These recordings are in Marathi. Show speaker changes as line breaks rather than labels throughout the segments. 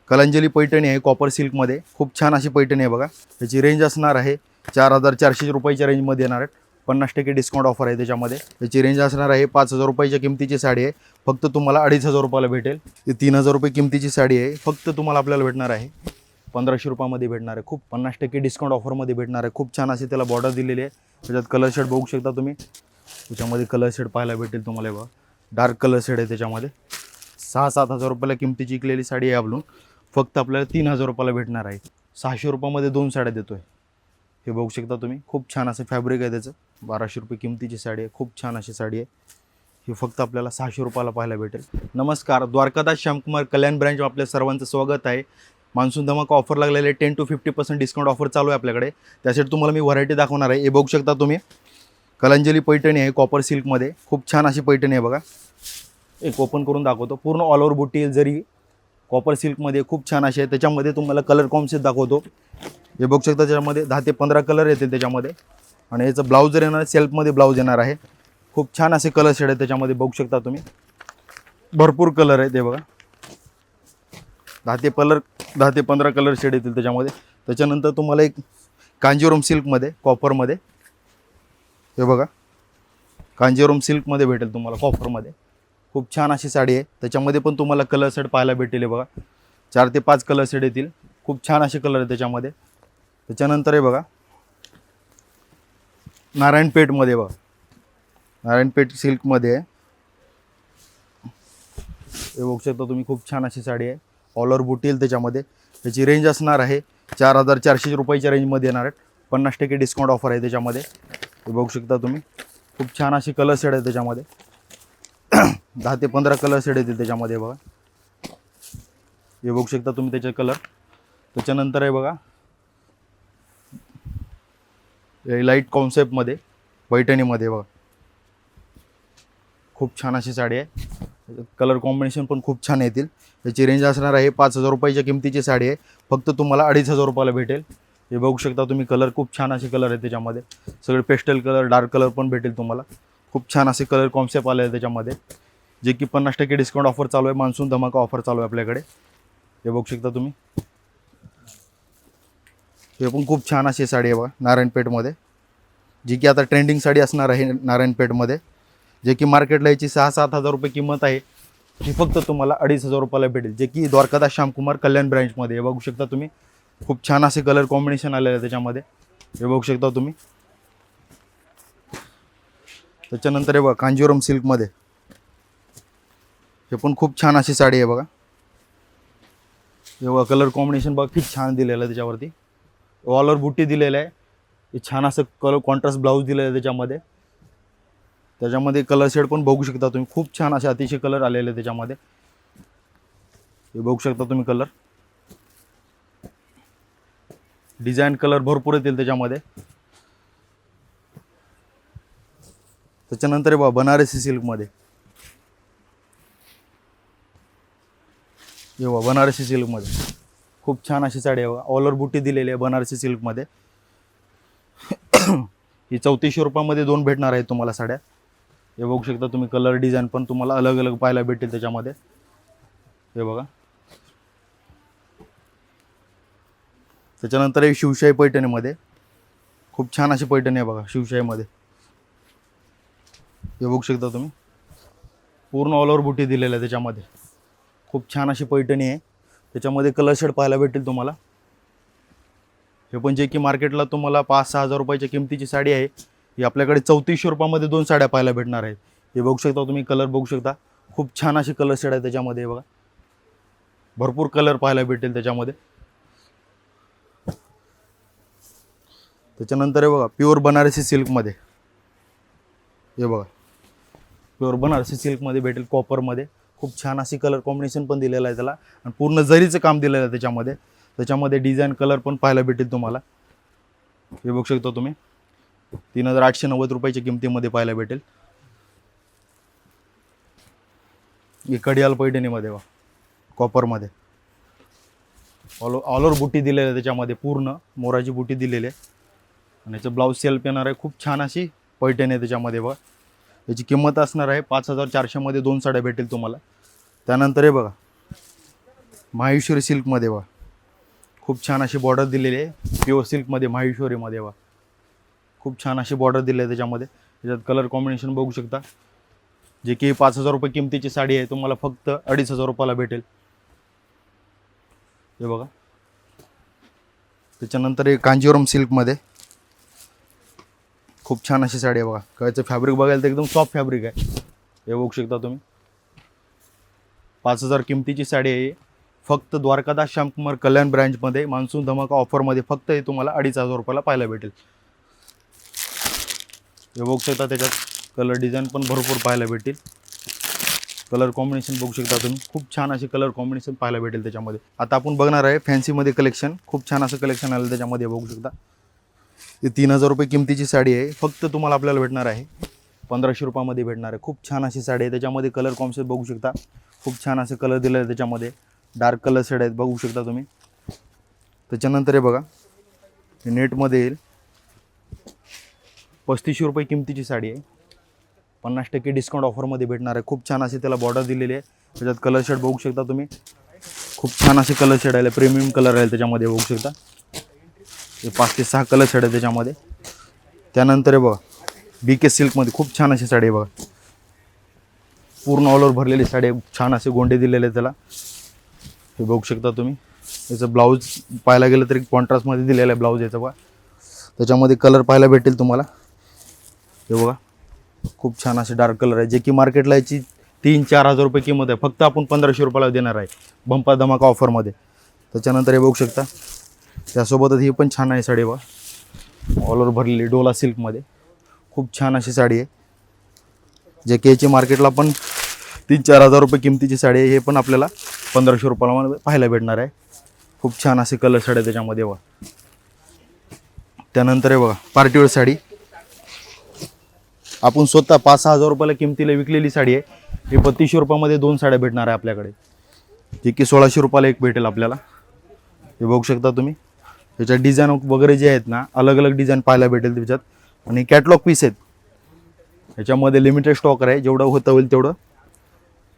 कलांजली पैठणी आहे कॉपर सिल्कमध्ये, खूप छान अशी पैठणी आहे बघा। त्याची रेंज असणार आहे 4400 रुपयाच्या रेंजमध्ये येणार आहे। 50% डिस्काउंट ऑफर आहे त्याच्यामध्ये। त्याची रेंज असणार आहे 5000 रुपयाच्या किमतीची साडी आहे, फक्त तुम्हाला 2500 रुपयाला भेटेल। ही 3000 रुपये किमतीची साडी आहे, फक्त तुम्हाला आपल्याला भेटणार आहे 1500 रुपयामध्ये भेटणार आहे। खूप 50% डिस्काउंट ऑफरमध्ये भेटणार आहे। खूप छान अशी त्याला बॉर्डर दिलेली आहे। त्याच्यात कलर शेड बघू शकता तुम्ही, त्याच्यामध्ये कलर शेड पाहायला भेटेल तुम्हाला बघा, डार्क कलर शेड आहे त्याच्यामध्ये। 6-7 हजार रुपयाला किमतीची विकलेली साडी आहे आपलं, फक्त आपल्याला 3000 रुपयाला भेटणार आहे। 600 रुपयामध्ये 2 साड्या देतोय। हे बघू शकता तुम्ही, खूप छान असं फॅब्रिक आहे त्याचं। 1200 रुपये किमतीची साडी आहे, खूप छान अशी साडी आहे। ही फक्त आपल्याला 600 रुपयाला पाहायला भेटेल। नमस्कार, द्वारकादास श्यामकुमार कल्याण ब्रँच आपल्या सर्वांचं स्वागत आहे। मान्सून धमाका ऑफर लागलेले 10 to 50% डिस्काउंट ऑफर चालू आहे आपल्याकडे। त्यासाठी तुम्हाला मी व्हरायटी दाखवणार आहे। हे बघू शकता तुम्ही, कलांजली पैठणी आहे कॉपर सिल्कमध्ये, खूप छान अशी पैठणी आहे बघा। एक ओपन करून दाखवतो, पूर्ण ऑल ओव्हर बुटी जरी कॉपर सिल्कमध्ये खूप छान अशी आहे। त्याच्यामध्ये तुम्हाला कलर कॉम्बिनेशन दाखवतो। हे बघू शकता, त्याच्यामध्ये 10 ते 15 कलर येतील त्याच्यामध्ये। आणि याचं ब्लाऊज जर येणार सेल्फमध्ये ब्लाऊज येणार आहे। खूप छान असे कलर शेड आहे त्याच्यामध्ये, बघू शकता तुम्ही, भरपूर कलर आहे ते बघा। 10 ते 15 कलर शेड येतील त्याच्यामध्ये। त्याच्यानंतर तुम्हाला एक कांजीवरम सिल्कमध्ये कॉपरमध्ये, हे बघा कांजीवरम सिल्कमध्ये भेटेल तुम्हाला कॉपरमध्ये। खूप छान अशी साडी आहे, त्याच्यामध्ये पण तुम्हाला कलर सेट पाहायला भेटेल बघा। 4 ते 5 कलर सेट येतील, खूप छान असे कलर आहे त्याच्यामध्ये। त्याच्यानंतर हे बघा नारायणपेठमध्ये बघा, नारायणपेठ सिल्कमध्ये आहे। हे बघू शकता तुम्ही, खूप छान अशी साडी आहे, ऑल ओव्हर बुटी येईल त्याच्यामध्ये। त्याची रेंज असणार आहे 4400 रुपयाच्या रेंजमध्ये येणार आहे। 50% डिस्काउंट ऑफर आहे त्याच्यामध्ये। हे बघू शकता तुम्ही, खूप छान अशी कलर शेड आहे त्याच्यामध्ये। 10 ते 15 कलर शेड येतील त्याच्यामध्ये बघा। हे बघू शकता तुम्ही त्याचे कलर। त्याच्यानंतर आहे बघा लाईट कॉन्सेप्टमध्ये पैठणीमध्ये बघा, खूप छान अशी साडी आहे। कलर कॉम्बिनेशन पण खूप छान येतील। त्याची रेंज असणार आहे 5000 रुपयाच्या किमतीची साडी आहे, फक्त तुम्हाला 2500 रुपयाला भेटेल। हे बघू शकता तुम्ही, कलर खूप छान असे कलर आहेत त्याच्यामध्ये। सगळे पेस्टल कलर, डार्क कलर पण भेटेल तुम्हाला। खूप छान असे कलर कॉन्सेप्ट आले आहे त्याच्यामध्ये, जे की 50% डिस्काउंट ऑफर चालू आहे। मान्सून धमाका ऑफर चालू आहे आपल्याकडे। हे बघू शकता तुम्ही, हे पण खूप छान अशी साडी आहे बघा नारायणपेठमध्ये, जी की आता ट्रेंडिंग साडी असणार आहे नारायणपेठमध्ये। जे की मार्केटला याची 6-7 हजार रुपये किंमत आहे, ही फक्त तुम्हाला 2500 रुपयाला भेटेल, जे की द्वारकादास श्यामकुमार कल्याण ब्रँचमध्ये। हे बघू शकता तुम्ही, खूप छान असे कलर कॉम्बिनेशन आलेलं आहे त्याच्यामध्ये। हे बघू शकता तुम्ही। त्याच्यानंतर हे बघा कांजीवरम सिल्कमध्ये, हे पण खूप छान अशी साडी आहे बघा। हे बघा कलर कॉम्बिनेशन बघा किती छान दिलेलं आहे त्याच्यावरती। ऑल ओव्हर बुट्टी दिलेलं आहे, हे छान असं कलर कॉन्ट्रास्ट ब्लाऊज दिलेलं आहे त्याच्यामध्ये। त्याच्यामध्ये कलर शेड पण बघू शकता तुम्ही, खूप छान असे अतिशय कलर आलेले आहे त्याच्यामध्ये। हे बघू शकता तुम्ही, कलर डिझाईन कलर भरपूर येतील त्याच्यामध्ये। त्याच्यानंतर हे बघा बनारसी सिल्कमध्ये, हे बघा बनारसी सिल्कमध्ये खूप छान अशी साडी आहे बघा। ऑल ओव्हर बुट्टी दिलेली आहे बनारसी सिल्कमध्ये। ही 3400 रुपयामध्ये 2 भेटणार आहेत तुम्हाला साड्या। हे बघू शकता तुम्ही, कलर डिझाईन पण तुम्हाला अलग अलग पाहायला भेटेल त्याच्यामध्ये। हे बघा, त्याच्यानंतर हे शिवशाही पैठणीमध्ये, खूप छान अशी पैठणी आहे बघा शिवशाहीमध्ये। हे बघू शकता तुम्ही, पूर्ण ऑल ओव्हर बुटी दिलेलं आहे त्याच्यामध्ये। खूप छान अशी पैठणी आहे, त्याच्यामध्ये कलर शेड पाहायला भेटेल तुम्हाला। हे पण जे की मार्केटला तुम्हाला 5-6 हजार रुपयाच्या किमतीची साडी आहे, ही आपल्याकडे 3400 रुपयामध्ये 2 साड्या पाहायला भेटणार आहेत। हे बघू शकता तुम्ही, कलर बघू शकता, खूप छान अशी कलर शेड आहे त्याच्यामध्ये बघा। भरपूर कलर पाहायला भेटेल त्याच्यामध्ये। त्याच्यानंतर हे बघा प्युअर बनारसी सिल्कमध्ये, हे बघा प्युअर बनारसी सिल्कमध्ये भेटेल कॉपरमध्ये। खूप छान अशी कलर कॉम्बिनेशन पण दिलेलं आहे त्याला, आणि पूर्ण जरीचं काम दिलेलं आहे त्याच्यामध्ये। त्याच्यामध्ये डिझाईन कलर पण पाहायला भेटेल तुम्हाला। हे बघू शकता तुम्ही, 3890 रुपयाच्या किमतीमध्ये पाहायला भेटेल। ही कडियाल पैठणीमध्ये बघा कॉपरमध्ये, ऑल ओव्हर बुटी दिलेली आहे त्याच्यामध्ये, पूर्ण मोराची बुटी दिलेली आहे। आणि याचं ब्लाऊज सेल्फ येणार आहे। खूप छान अशी पैठणी आहे त्याच्यामध्ये बघा। याची किंमत असणार आहे 5400 मध्ये 2 साड्या भेटेल तुम्हाला। त्यानंतर हे बघा माहेश्वरी सिल्कमध्ये बघा, खूप छान अशी बॉर्डर दिलेली आहे प्युअर सिल्कमध्ये माहेश्वरीमध्ये बघा. खूप छान अशी बॉर्डर दिली आहे त्याच्यामध्ये. त्याच्यात कलर कॉम्बिनेशन बघू शकता. जे की 5,000 रुपये किमतीची साडी आहे तुम्हाला फक्त 2,500 रुपयाला भेटेल. हे बघा. त्याच्यानंतर एक कांजीवरम सिल्कमध्ये खूप छान अशी साडी आहे बघा. कायचं फॅब्रिक बघायला तर एकदम सॉफ्ट फॅब्रिक आहे. हे बघू शकता तुम्ही. 5,000 किमतीची साडी आहे. फक्त द्वारकादास श्यामकुमार कल्याण ब्रँचमध्ये मान्सून धमाका ऑफरमध्ये फक्त हे तुम्हाला 2,500 रुपयाला पाहायला भेटेल. हे बघू शकता. त्याच्यात कलर डिझाईन पण भरपूर पाहायला भेटेल. कलर कॉम्बिनेशन बघू शकता तुम्ही. खूप छान असे कलर कॉम्बिनेशन पाहायला भेटेल त्याच्यामध्ये. आता आपण बघणार आहे फॅन्सीमध्ये कलेक्शन. खूप छान असं कलेक्शन आलं त्याच्यामध्ये बघू शकता. ही 3,000 रुपये किमतीची साडी आहे. फक्त तुम्हाला आपल्याला भेटणार आहे 1,500 रुपयामध्ये भेटणार आहे. खूप छान अशी साडी आहे. त्याच्यामध्ये कलर कॉम्बिनेशन बघू शकता. खूप छान असं कलर दिलं आहे त्याच्यामध्ये. डार्क कलर शेड आहेत बघू शकता तुम्ही. त्याच्यानंतर हे बघा, हे नेटमध्ये येईल. 3,500 रुपये किमतीची साडी आहे. 50% डिस्काउंट ऑफरमध्ये भेटणार आहे. खूप छान असे त्याला बॉर्डर दिलेली आहे. त्याच्यात कलर शेड बघू शकता तुम्ही. खूप छान असे कलर शेड आहे. प्रीमियम कलर आहे त्याच्यामध्ये बघू शकता. हे 5 ते 6 कलर शेड आहे त्याच्यामध्ये. त्यानंतर हे बघा, BK सिल्कमध्ये खूप छान अशी साडी आहे बघा. पूर्ण ऑल ओव्हर भरलेली साडी आहे. छान असे गोंडे दिलेले आहेत त्याला. हे बघू शकता तुम्ही. याचं ब्लाऊज पाहायला गेलं तरी कॉन्ट्रास्टमध्ये दिलेलं आहे ब्लाऊज याचं बघा. त्याच्यामध्ये कलर पाहायला भेटेल तुम्हाला. हे बघा, खूप छान असे डार्क कलर आहे. जे की मार्केटला याची 3-4 हजार रुपये किंमत आहे. फक्त आपण 1,500 रुपयाला देणार आहे बंपर धमाका ऑफरमध्ये. त्याच्यानंतर हे बघू शकता. त्यासोबतच ही पण छान आहे साडी बघा. ऑल ओव्हर भरलेली डोला सिल्कमध्ये खूप छान अशी साडी आहे. जे की याची मार्केटला पण 3-4 हजार रुपये किमतीची साडी आहे. हे पण आपल्याला 1,500 रुपयाला पाहायला भेटणार आहे. खूप छान असे कलर साडी आहे त्याच्यामध्ये बघा. त्यानंतर हे बघा, पार्टीवेअर साडी. आपण स्वतः 5-6 हजार रुपयाला किमतीला विकलेली साडी आहे. ही 3,200 रुपयामध्ये 2 साड्या भेटणार आहे आपल्याकडे. जे की 1,600 रुपयाला एक भेटेल आपल्याला. हे बघू शकता तुम्ही. त्याच्यात डिझाईन वगैरे जे आहेत ना, अलग अलग डिझाईन पाहायला भेटेल त्याच्यात. आणि कॅटलॉग पीस आहेत. ह्याच्यामध्ये लिमिटेड स्टॉक आहे. जेवढं होतं होईल तेवढं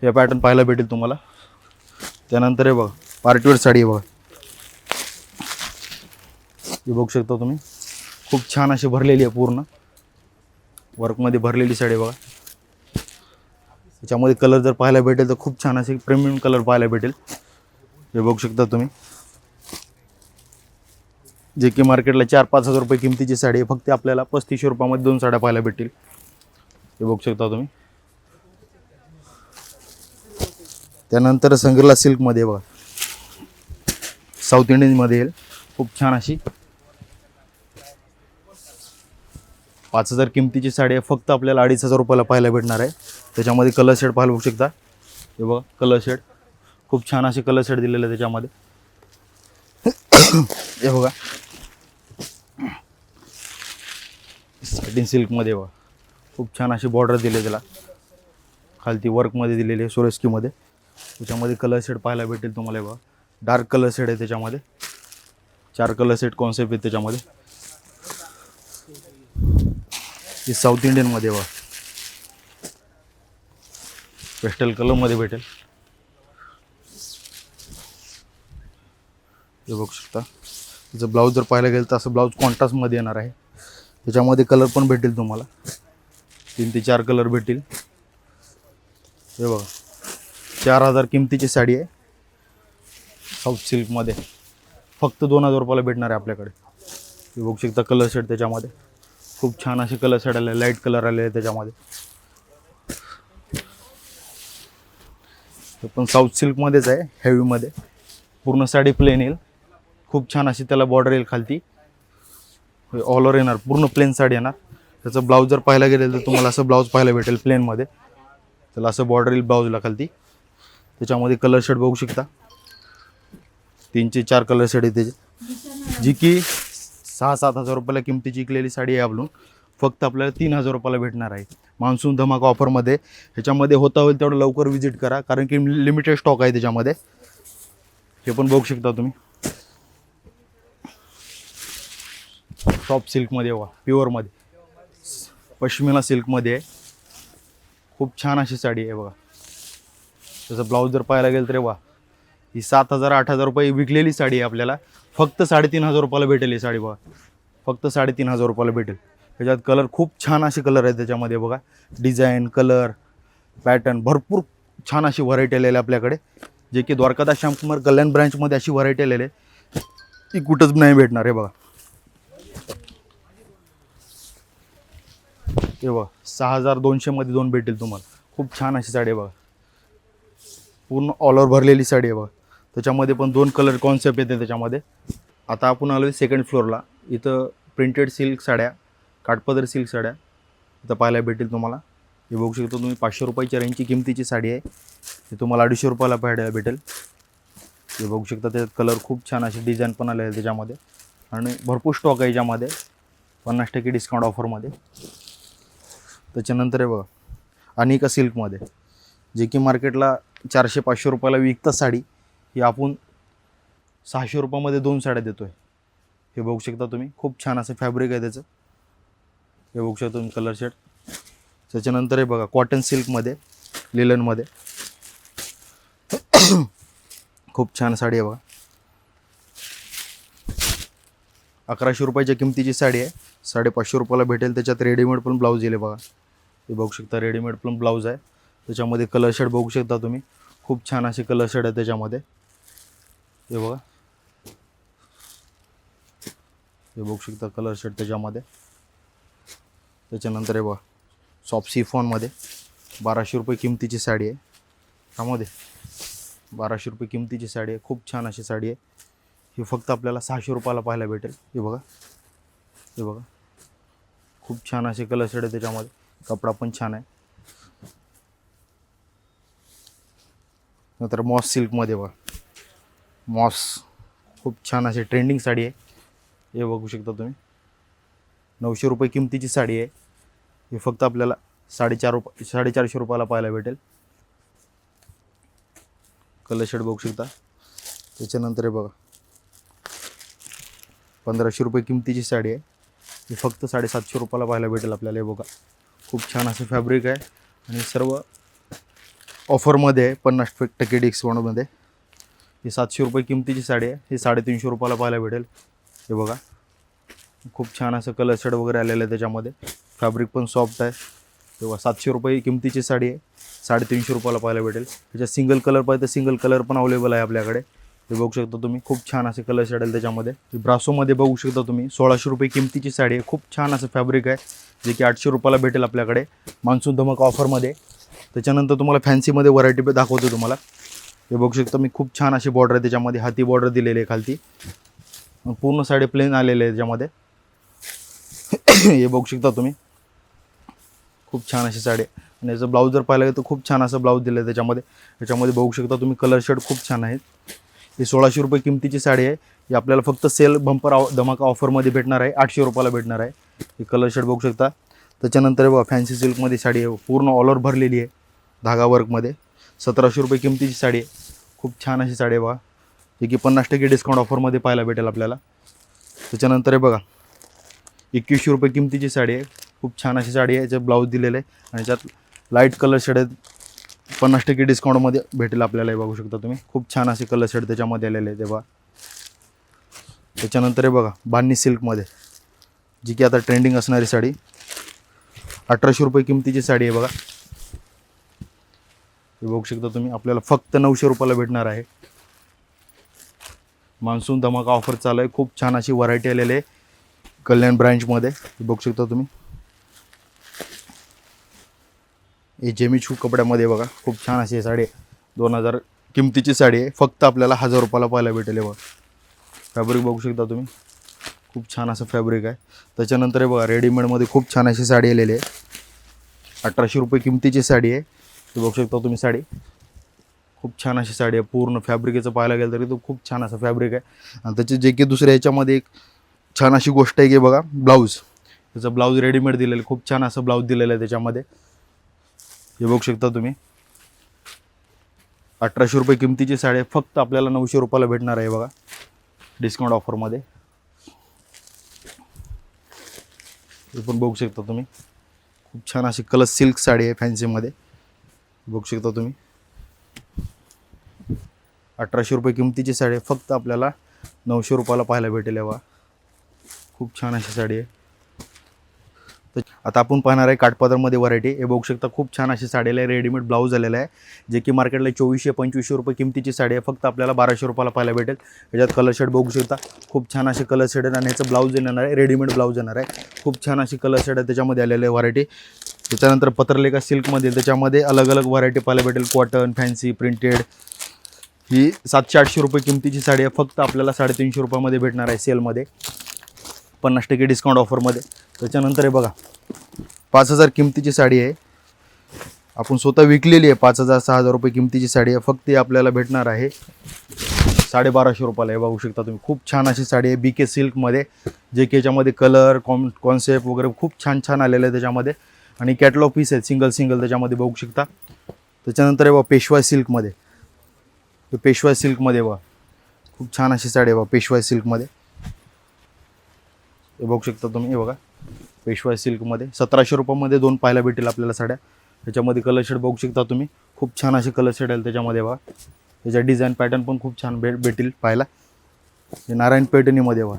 हे पॅटर्न पाहायला भेटेल तुम्हाला. त्यानंतर हे बघा, पार्टीवेअर साडी आहे बघा. हे बघू शकता तुम्ही. खूप छान अशी भरलेली आहे. पूर्ण वर्कमध्ये भरलेली साडी बघा. त्याच्यामध्ये कलर जर पाहायला भेटेल तर खूप छान असे प्रीमियम कलर पाहायला भेटेल. हे बघू शकता तुम्ही. जे की मार्केटला 4-5 हजार रुपये किमतीची साडी आहे. फक्त आपल्याला 3,500 रुपयामध्ये 2 साड्या पाहायला भेटतील. हे बघू शकता तुम्ही. त्यानंतर संग्रला सिल्कमध्ये बघा, साऊथ इंडियनमध्ये येईल. खूप छान अशी 5,000 किमतीची साडी आहे. फक्त आपल्याला 2,500 रुपयाला पाहायला भेटणार आहे. त्याच्यामध्ये कलर शेड पाहायला बघू शकता. हे बघा, कलर शेड खूप छान असे कलर शेड दिलेले आहे त्याच्यामध्ये. हे बघा, सॅटिन सिल्कमध्ये बघा. खूप छान अशी बॉर्डर दिली त्याला. खालती वर्कमध्ये दिलेली आहे सोरेस्कीमध्ये. त्याच्यामध्ये कलर शेड पाहायला भेटेल तुम्हाला. बघा, डार्क कलर शेड आहे त्याच्यामध्ये. 4 कलर सेट कॉन्सेप्ट आहे त्याच्यामध्ये. ही साऊथ इंडियनमध्ये बघा, पेस्टल कलरमध्ये भेटेल. हे बघू शकता. त्याचं ब्लाऊज जर पाहायला गेलं तर असं ब्लाऊज कॉन्ट्रास्टमध्ये येणार आहे. त्याच्यामध्ये कलर पण भेटेल तुम्हाला. 3 ते 4 कलर भेटेल. हे बघा, 4,000 किमतीची साडी आहे साऊथ सिल्कमध्ये. फक्त 2,000 रुपयाला भेटणार आहे आपल्याकडे. हे बघू शकता कलर शेड त्याच्यामध्ये. खूप छान असे कलर शेड आले, लाईट कलर आले आहे त्याच्यामध्ये. हे पण साऊथ सिल्कमध्येच आहे, हेवीमध्ये. पूर्ण साडी प्लेन येईल. खूप छान अशी त्याला बॉर्डर येईल खालती. ऑल ओव्हर येणार, पूर्ण प्लेन साडी येणार. त्याचं ब्लाऊज जर पाहायला गेलं तर तुम्हाला असं ब्लाऊज पाहायला भेटेल प्लेनमध्ये. त्याला असं बॉर्डर येईल ब्लाऊजला खालती. त्याच्यामध्ये कलर शेड बघू शकता. 3 ते 4 कलर शेड आहे त्याचे. जी की 6-7 हजार रुपयाला किमतीची विकलेली साडी आहे आपलं. फक्त आपल्याला 3,000 रुपयाला भेटणार आहे मान्सून धमाका ऑफरमध्ये. ह्याच्यामध्ये होता होईल तेवढं लवकर विजिट करा, कारण की लिमिटेड स्टॉक आहे त्याच्यामध्ये. हे पण बघू शकता तुम्ही. सॉफ्ट सिल्कमध्ये बघा, प्युअरमध्ये पश्मिना सिल्कमध्ये आहे. खूप छान अशी साडी आहे बघा. त्याचं ब्लाऊज जर पाहायला गेलं तर बघा, ही 7,000-8,000 रुपये विकलेली साडी आहे आपल्याला फक्त 3,500 रुपयाला भेटेल ही साडी बघा. फक्त 3,500 रुपयाला भेटेल. त्याच्यात कलर खूप छान असे कलर आहेत त्याच्यामध्ये बघा. डिझाईन, कलर, पॅटर्न भरपूर छान अशी व्हरायटी आलेली आपल्याकडे, जे की द्वारकादास श्यामकुमार कल्याण ब्रँचमध्ये अशी व्हरायटी आलेली आहे ती कुठंच नाही भेटणार. हे बघा, हे बघा 6,200 मध्ये 2 भेटेल तुम्हाला. खूप छान अशी साडी आहे बघा. पूर्ण ऑल ओव्हर भरलेली साडी आहे बघा. त्याच्यामध्ये पण 2 कलर कॉन्सेप्ट येते त्याच्यामध्ये. आता आपण आलो सेकंड फ्लोअरला. इथं प्रिंटेड सिल्क साड्या, काठपदर सिल्क साड्या इथं पाहायला भेटेल तुम्हाला. हे बघू शकता तुम्ही 500 रुपयाच्या रेंजची किमतीची साडी आहे. हे तुम्हाला 250 रुपयाला पाहायला भेटेल. हे बघू शकता त्याच्यात कलर खूप छान असे डिझाईन पण आले आहे त्याच्यामध्ये आणि भरपूर स्टॉक आहे याच्यामध्ये 50% डिस्काउंट ऑफरमध्ये. त्याच्यानंतर हे बघा अनिका सिल्कमध्ये, जे की मार्केटला 400-500 रुपयाला विकतात साडी, ही आपण 600 रुपयामध्ये 2 साड्या देतो आहे. हे बघू शकता तुम्ही. खूप छान असं फॅब्रिक आहे त्याचं. हे बघू शकता तुम्ही कलर शेड. त्याच्यानंतर हे बघा कॉटन सिल्कमध्ये, लिलनमध्ये खूप छान साडी आहे बघा. 1100 रुपयाच्या किमतीची साडी आहे. 550 रुपयाला भेटेल. त्याच्यात रेडीमेड पण ब्लाऊज दिले बघा. हे बघू शकता रेडीमेड पण ब्लाऊज आहे. त्याच्यामध्ये कलर शेड बघू शकता तुम्ही. खूप छान असे कलर शेड आहे त्याच्यामध्ये. हे बघा, हे बघू शकता कलर शेड त्याच्यामध्ये. त्याच्यानंतर हे बघा सॉफ्ट सिफॉनमध्ये 1200 रुपये किमतीची साडी आहे. त्यामध्ये 1200 रुपये किमतीची साडी आहे. खूप छान अशी साडी आहे. ही फक्त आपल्याला 600 रुपयाला पाहायला भेटेल. हे बघा, हे बघा खूप छान असे कलर शेड आहे त्याच्यामध्ये. कपडा पण छान आहे. नंतर मॉस सिल्कमध्ये बघा, मॉस खूप छान अशी ट्रेंडिंग साडी आहे. हे बघू शकता तुम्ही. 900 रुपये किमतीची साडी आहे. हे फक्त आपल्याला 450 रुपयाला पाहायला भेटेल. कलर शेड बघू शकता. त्याच्यानंतर हे बघा 1500 रुपये किमतीची साडी आहे. ही फक्त 750 रुपयाला पाहायला भेटेल आपल्याला. हे बघा खूप छान असं फॅब्रिक आहे आणि सर्व ऑफरमध्ये आहे 50% डिस्काउंटमध्ये. ही 700 रुपये किमतीची साडी आहे. ही 350 रुपयाला पाहायला भेटेल. हे बघा खूप छान असं कलर शेड वगैरे आलेलं आहे त्याच्यामध्ये. फॅब्रिक पण सॉफ्ट आहे. तेव्हा 700 रुपये किमतीची साडी आहे. 350 रुपयाला पाहायला भेटेल. त्याच्यात सिंगल कलर पाहिजे तर सिंगल कलर पण अवेलेबल आहे आपल्याकडे. हे बघू शकता तुम्ही. खूप छान असे कलर शेड आहे त्याच्यामध्ये. ब्रासोमध्ये बघू शकता तुम्ही. 1600 रुपये किमतीची साडी आहे. खूप छान असं फॅब्रिक आहे, जे की 800 रुपयाला भेटेल आपल्याकडे मान्सून धमक ऑफरमध्ये. त्याच्यानंतर तुम्हाला फॅन्सीमध्ये व्हरायटी दाखवतो तुम्हाला. हे बघू शकता मी. खूप छान अशी बॉर्डर आहे त्याच्यामध्ये. हाती बॉर्डर दिलेली आहे खालती. पूर्ण साडी प्लेन आलेले आहे त्याच्यामध्ये. हे बघू शकता तुम्ही. खूप छान अशी साडी आहे. आणि याचं ब्लाऊज जर पाहिलं तर खूप छान असं ब्लाऊज दिलं आहे त्याच्यामध्ये. त्याच्यामध्ये बघू शकता तुम्ही कलर शेड खूप छान आहेत. ही 1600 रुपये किमतीची साडी आहे. ही आपल्याला फक्त सेल बंपर धमाका ऑफरमध्ये भेटणार आहे. 800 रुपयाला भेटणार आहे. ही कलर शेड बघू शकता. त्याच्यानंतर बघा फॅन्सी सिल्कमध्ये साडी आहे. पूर्ण ऑल ओव्हर भरलेली आहे धागा वर्कमध्ये. 1700 रुपये किमतीची साडी आहे. खूप छान अशी साडी आहे बघा, जे की 50% डिस्काउंट ऑफरमध्ये पाहायला भेटेल आपल्याला. त्याच्यानंतर हे बघा 2100 रुपये किमतीची साडी आहे. खूप छान अशी साडी आहे. याच्यात ब्लाऊज दिलेलं आहे आणि याच्यात लाईट कलर शेड आहेत. 50% डिस्काउंटमध्ये भेटेल आपल्याला. हे बघू शकता तुम्ही. खूप छान असे कलर शेड त्याच्यामध्ये आलेले आहे तेव्हा. त्याच्यानंतर हे बघा बान्नी सिल्कमध्ये, जी की आता ट्रेंडिंग असणारी साडी. 1800 रुपये किमतीची साडी आहे बघा. हे बघू शकता तुम्ही. आपल्याला फक्त 900 रुपयाला भेटणार आहे. मान्सून धमाका ऑफर चालू आहे. खूप छान अशी व्हरायटी आलेली आहे कल्याण ब्रँचमध्ये. हे बघू शकता तुम्ही. हे जेमिचू कपड्यामध्ये बघा. खूप छान अशी साडी आहे. 2000 किमतीची साडी आहे. फक्त आपल्याला 1000 रुपयाला पाहायला भेटेल. बघा फॅब्रिक बघू शकता तुम्ही. खूप छान असं फॅब्रिक आहे. त्याच्यानंतर हे बघा रेडीमेडमध्ये खूप छान अशी साडी आलेली आहे. 1800 रुपये किमतीची साडी आहे. हे बघू शकता तुम्ही साडी. खूप छान अशी साडी आहे. पूर्ण फॅब्रिकेचं पाहायला गेलं तरी तो खूप छान असं फॅब्रिक आहे. आणि त्याची जे की दुसऱ्या ह्याच्यामध्ये एक छान अशी गोष्ट आहे की बघा ब्लाऊज. त्याचं ब्लाऊज रेडीमेड दिलेलं आहे. खूप छान असं ब्लाऊज दिलेलं आहे त्याच्यामध्ये. हे बघू शकता तुम्ही. 1800 रुपये किमतीची साडी आहे. फक्त आपल्याला 900 रुपयाला भेटणार आहे बघा डिस्काउंट ऑफरमध्ये. हे पण बघू शकता तुम्ही. खूप छान अशी कलर सिल्क साडी आहे फॅन्सीमध्ये. बघू शकता तुम्ही. 1800 रुपये किमतीची साडी आहे, फक्त आपल्याला 900 रुपयाला पाहायला भेटेल. बघा खूप छान अशी साडी आहे. तर आता आपण पाहणार आहे काठपदरमध्ये व्हरायटी. हे बघू शकता खूप छान अशी साडी आहे. रेडीमेड ब्लाऊज आलेला आहे, जे की मार्केटला 2400-2500 रुपये किमतीची साडी आहे, फक्त आपल्याला 1200 रुपयाला पाहायला भेटेल. याच्यात कलर शेड बघू शकता, खूप छान असे कलर शेड आहे आणि याचं ब्लाऊज येणार आहे, रेडीमेड ब्लाऊज येणार आहे. खूप छान अशी कलर शेड आहे त्याच्यामध्ये आलेले आहे व्हरायटी. त्याच्यानंतर पत्रलेखा सिल्कमध्ये त्याच्यामध्ये अलग अलग व्हरायटी पाहायला भेटेल. Cotton, fancy, printed. ही 700-800 रुपये किमतीची साडी आहे, फक्त आपल्याला 350 रुपयामध्ये भेटणार आहे सेलमध्ये, 50% डिस्काउंट ऑफरमध्ये. त्याच्यानंतर हे बघा 5000 किमतीची साडी आहे, आपण स्वतः विकलेली आहे. 5000-6000 रुपये किमतीची साडी आहे, फक्त ती आपल्याला भेटणार आहे 1250 रुपयाला. हे बघू शकता तुम्ही, खूप छान अशी साडी आहे BK सिल्कमध्ये, जे की याच्यामध्ये कलर कॉन्सेप्ट वगैरे खूप छान छान आलेलं आहे त्याच्यामध्ये. आणि कॅटलॉग पीस आहेत सिंगल त्याच्यामध्ये बघू शकता. त्याच्यानंतर हे बघा पेशवाई सिल्कमध्ये, पेशवाई सिल्कमध्ये बघा खूप छान अशी साडी आहे बघा पेशवाई सिल्कमध्ये. हे बघू शकता तुम्ही, हे बघा पेशवाई सिल्कमध्ये 1700 रुपयामध्ये 2 पाहायला भेटेल आपल्याला साड्या. त्याच्यामध्ये कलर शेड बघू शकता तुम्ही, खूप छान असे कलर शेड आहे त्याच्यामध्ये बघा. त्याच्या डिझाईन पॅटर्न पण खूप छान भेटेल पाहायला. हे नारायण पैठणीमध्ये बघा,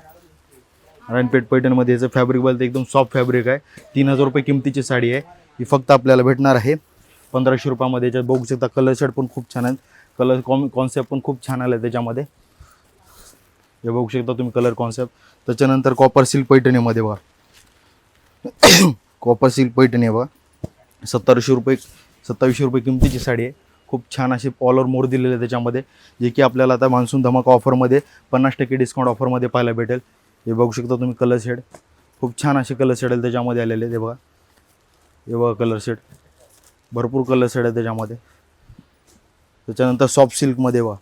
नारायणपेठ पैठणीमध्ये याचं फॅब्रिक बघाल तर एकदम सॉफ्ट फॅब्रिक आहे. 3000 रुपये किमतीची साडी आहे, ही फक्त आपल्याला भेटणार आहे 1500 रुपयामध्ये. याच्यात बघू शकता कलर शेड पण खूप छान आहेत, कलर कॉन्सेप्ट पण खूप छान आलं त्याच्यामध्ये. हे बघू शकता तुम्ही कलर कॉन्सेप्ट. त्याच्यानंतर कॉपर सिल्क पैठणीमध्ये बघा, कॉपर सिल्क पैठणी बघा 2700 रुपये किमतीची साडी आहे. खूप छान अशी ऑल ओव्हर मोर दिलेले आहे त्याच्यामध्ये, जे की आपल्याला आता मान्सून धमाका ऑफरमध्ये 50% डिस्काउंट ऑफरमध्ये पाहायला भेटेल. हे बघू शकता तुम्ही कलर शेड, खूप छान असे कलर शेड आहे त्याच्यामध्ये आलेले. हे बघा, हे बघा कलर शेड, भरपूर कलर शेड आहे त्याच्यामध्ये. त्याच्यानंतर सॉफ्ट सिल्कमध्ये बघा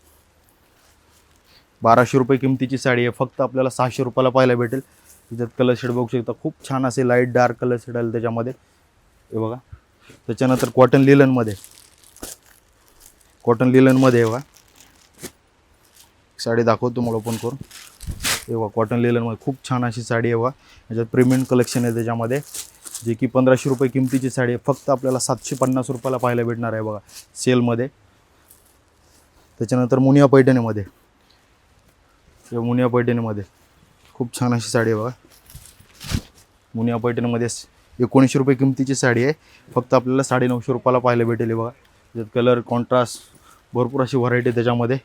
1200 रुपये किमतीची साडी आहे, फक्त आपल्याला 600 रुपयाला पाहायला भेटेल. त्याच्यात कलर शेड बघू शकता, खूप छान असे लाईट डार्क कलर शेड आले त्याच्यामध्ये. हे बघा. त्याच्यानंतर कॉटन लिलनमध्ये बघा साडी दाखवतो तुम्हाला ओपन करून. हे बघा कॉटन लिलनमध्ये खूप छान अशी साडी आहे बघा. याच्यात प्रीमियम कलेक्शन आहे त्याच्यामध्ये, जे की 1500 रुपये किमतीची साडी आहे, फक्त आपल्याला 750 रुपयाला पाहायला भेटणार आहे बघा सेलमध्ये. त्याच्यानंतर मुनिया पैठणीमध्ये खूप छान अशी साडी आहे बघा. मुनिया पैठणीमध्ये 1900 रुपये किमतीची साडी आहे, फक्त आपल्याला 950 रुपयाला पाहायला भेटेल बघा. त्याच्यात कलर कॉन्ट्रास्ट भरपूर अशी व्हरायटी त्याच्यामध्ये.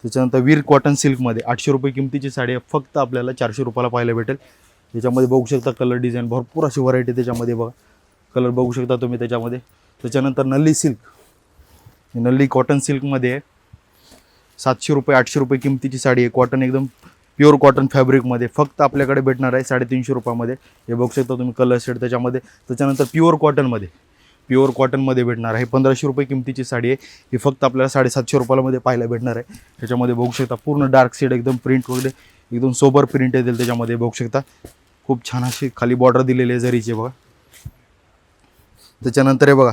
त्याच्यानंतर वीर कॉटन सिल्कमध्ये 800 रुपये किमतीची साडी आहे, फक्त आपल्याला 400 रुपयाला पाहायला भेटेल. त्याच्यामध्ये बघू शकता कलर डिझाईन भरपूर अशी व्हरायटी त्याच्यामध्ये बघा, कलर बघू शकता तुम्ही त्याच्यामध्ये. त्याच्यानंतर नल्ली कॉटन सिल्कमध्ये आहे, 700 रुपये 800 रुपये किमतीची साडी आहे. कॉटन एकदम प्युअर कॉटन फॅब्रिकमध्ये, फक्त आपल्याकडे भेटणार आहे 350 रुपयामध्ये. हे बघू शकता तुम्ही कलर शेड त्याच्यामध्ये. त्याच्यानंतर प्युअर कॉटनमध्ये भेटणार आहे 1500 रुपये किमतीची साडी आहे, ही फक्त आपल्याला 750 रुपयामध्ये पाहायला भेटणार आहे. त्याच्यामध्ये बघू शकता पूर्ण डार्क शेड एकदम प्रिंट वगैरे एकदम सोबर प्रिंट येतील त्याच्यामध्ये. बघू शकता खूप छान अशी खाली बॉर्डर दिलेली आहे जरीचे बघा. त्याच्यानंतर हे बघा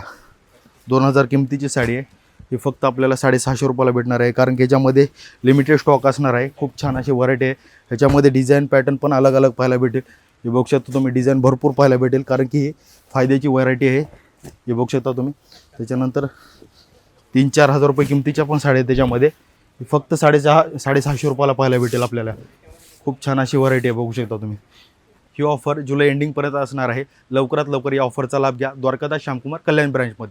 2000 किमतीची साडी आहे, ही फक्त आपल्याला 650 रुपयाला भेटणार आहे, कारण की याच्यामध्ये लिमिटेड स्टॉक असणार आहे. खूप छान अशी व्हरायटी आहे, ह्याच्यामध्ये डिझाईन पॅटर्न पण अलग अलग पाहायला भेटेल. हे बघू शकता तुम्ही डिझाईन भरपूर पाहायला भेटेल, कारण की ही फायद्याची व्हरायटी आहे. हे बघू शकता तुम्ही. त्याच्यानंतर 3-4 हजार रुपये किमतीच्या पण साड्या आहेत त्याच्यामध्ये, फक्त 650 रुपयाला पाहायला भेटेल आपल्याला. खूप छान अशी व्हरायटी आहे बघू शकता तुम्ही. ही ऑफर जुलै एंडिंगपर्यंत असणार आहे. लवकरात लवकर या ऑफरचा लाभ घ्या. द्वारकादास श्यामकुमार कल्याण ब्रँचमध्ये.